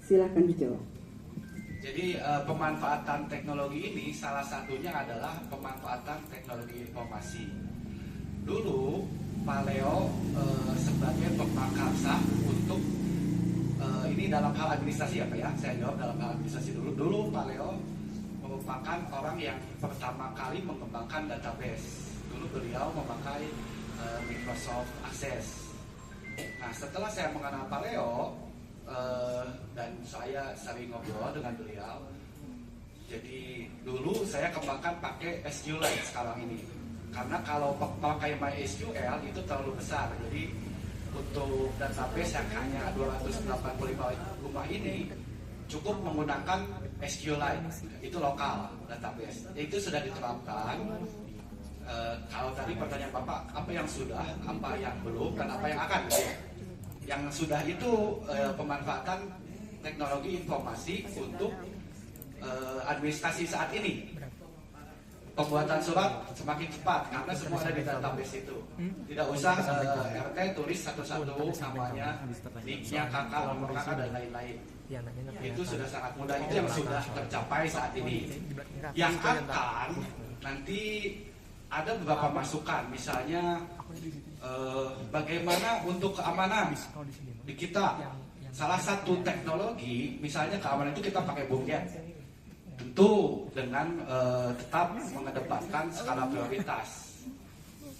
Silahkan dijawab. Jadi pemanfaatan teknologi ini salah satunya adalah pemanfaatan teknologi informasi. Dulu Pak Leo sebagai pemakarsa untuk ini dalam hal administrasi ya Pak ya, saya jawab dalam hal administrasi dulu. Dulu Pak Leo merupakan orang yang pertama kali mengembangkan database. Dulu beliau memakai Microsoft Access. Nah setelah saya mengenal Pak Leo dan saya sering ngobrol dengan beliau, jadi dulu saya kembangkan pakai SQLite sekarang ini. Karena kalau pakai MySQL itu terlalu besar, jadi untuk database yang hanya 285 rumah ini cukup menggunakan SQLite, itu lokal database. Itu sudah diterapkan. Kalau tadi pertanyaan Bapak, apa yang sudah, apa yang belum, dan apa yang akan? Yang sudah itu pemanfaatan teknologi informasi untuk administrasi saat ini. Pembuatan surat semakin cepat karena semua ada di database itu. Tidak usah RT tulis satu-satu namanya, nicknya, kakak, nomor kakak dan lain-lain. Itu sudah sangat mudah. Itu yang sudah tercapai saat ini. Yang akan nanti ada beberapa masukan, misalnya bagaimana untuk keamanan di kita. Salah satu teknologi, misalnya keamanan itu kita pakai boolean. Tentu dengan tetap mengedepankan skala prioritas.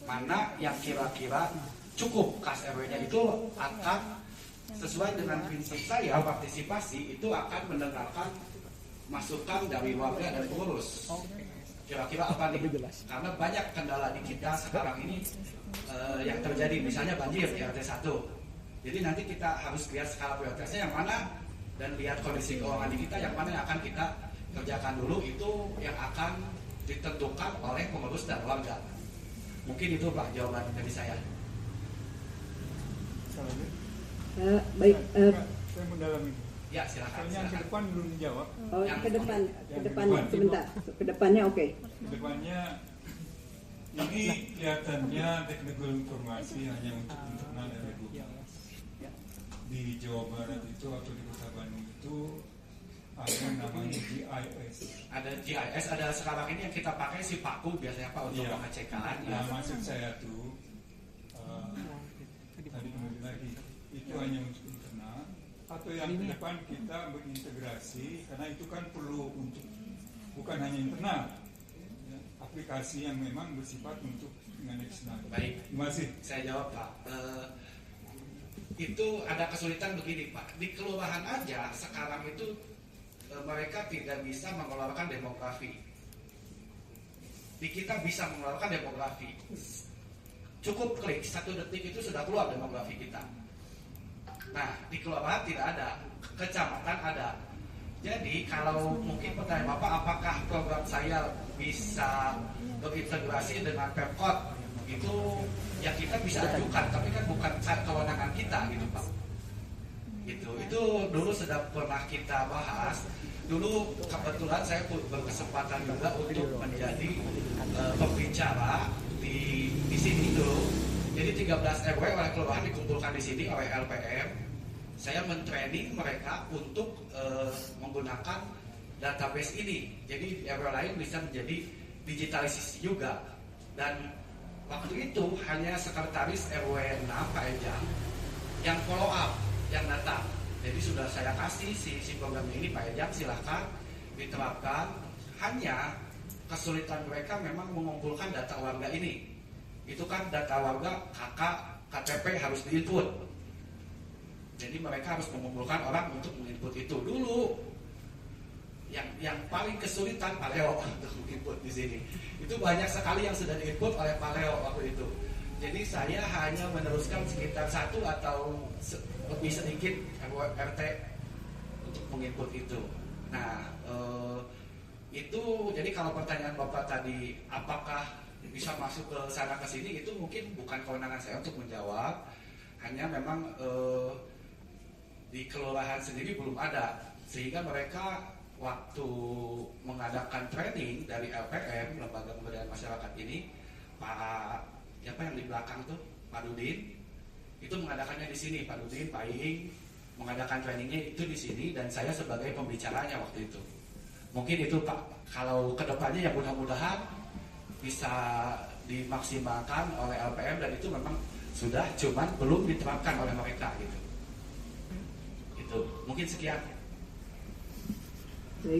Mana yang kira-kira cukup kas RW-nya itu akan sesuai dengan prinsip saya partisipasi, itu akan mendengarkan masukan dari warga dan pengurus. Kira-kira apa nih? Karena banyak kendala di kita sekarang ini yang terjadi, misalnya banjir di RT 1. Jadi nanti kita harus lihat skala prioritasnya yang mana dan lihat kondisi keuangan di kita yang mana yang akan kita kerjakan dulu, itu yang akan ditentukan oleh pengurus dan warga. Mungkin itu Pak jawaban dari saya. Baik. Saya mendalami. Ya silakan. Yang ke depan belum dijawab. Oh, ke depannya sebentar. Ke depannya oke. Ke depannya ini kelihatannya teknologi informasi hanya untuk internal RW. Di Jawa Barat itu atau di Kota Bandung itu ada namanya GIS. Ada GIS, ada sekarang ini yang kita pakai si Paku biasanya Pak untuk pengecekan. Nah, maksud saya tuh tadi kembali lagi itu hanya untuk internal atau yang ke depan kita berintegrasi, karena itu kan perlu untuk bukan hanya internal ya, aplikasi yang memang bersifat untuk dengan eksternal. Baik, terima kasih. Saya jawab Pak. Itu ada kesulitan begini Pak. Di kelurahan aja sekarang itu mereka tidak bisa mengeluarkan demografi. Di kita bisa mengeluarkan demografi. Cukup klik 1 detik itu sudah keluar demografi kita. Nah, di kelurahan tidak ada, kecamatan ada. Jadi kalau mungkin pertanyaan Bapak, apakah program saya bisa berintegrasi dengan Pemkot? Itu ya kita bisa ajukan, tapi kan bukan kewenangan kita gitu Pak. Itu dulu sudah pernah kita bahas. Dulu kebetulan saya berkesempatan juga untuk menjadi pembicara di sini dulu. Jadi 13 RW oleh kelurahan dikumpulkan di sini oleh LPM. Saya mentraining mereka untuk menggunakan database ini. Jadi RW lain bisa menjadi digitalisasi juga. Dan waktu itu hanya sekretaris RW 6 Pak Ejang yang follow up, yang datang. Jadi sudah saya kasih si programnya ini Pak Ejang, silahkan diterapkan. Hanya kesulitan mereka memang mengumpulkan data warga ini. Itu kan data warga KK, KTP harus diinput. Jadi mereka harus mengumpulkan orang untuk menginput itu dulu. Yang paling kesulitan Pak Leo untuk menginput di sini. Itu banyak sekali yang sudah diinput oleh Pak Leo waktu itu. Jadi saya hanya meneruskan sekitar 1 atau lebih sedikit RT untuk menginput itu. Nah, itu jadi kalau pertanyaan Bapak tadi apakah bisa masuk ke sana ke sini, itu mungkin bukan kewenangan saya untuk menjawab. Hanya memang di kelurahan sendiri belum ada, sehingga mereka waktu mengadakan training dari LPM, Lembaga Pemberdayaan Masyarakat ini, Pak siapa yang di belakang tuh, Pak Dudin, itu mengadakannya di sini, Pak Dudin, Pak Iing, mengadakan trainingnya itu di sini dan saya sebagai pembicaranya waktu itu. Mungkin itu Pak, kalau kedepannya ya mudah-mudahan bisa dimaksimalkan oleh LPM dan itu memang sudah, cuman belum diterapkan oleh mereka gitu. Itu mungkin sekian.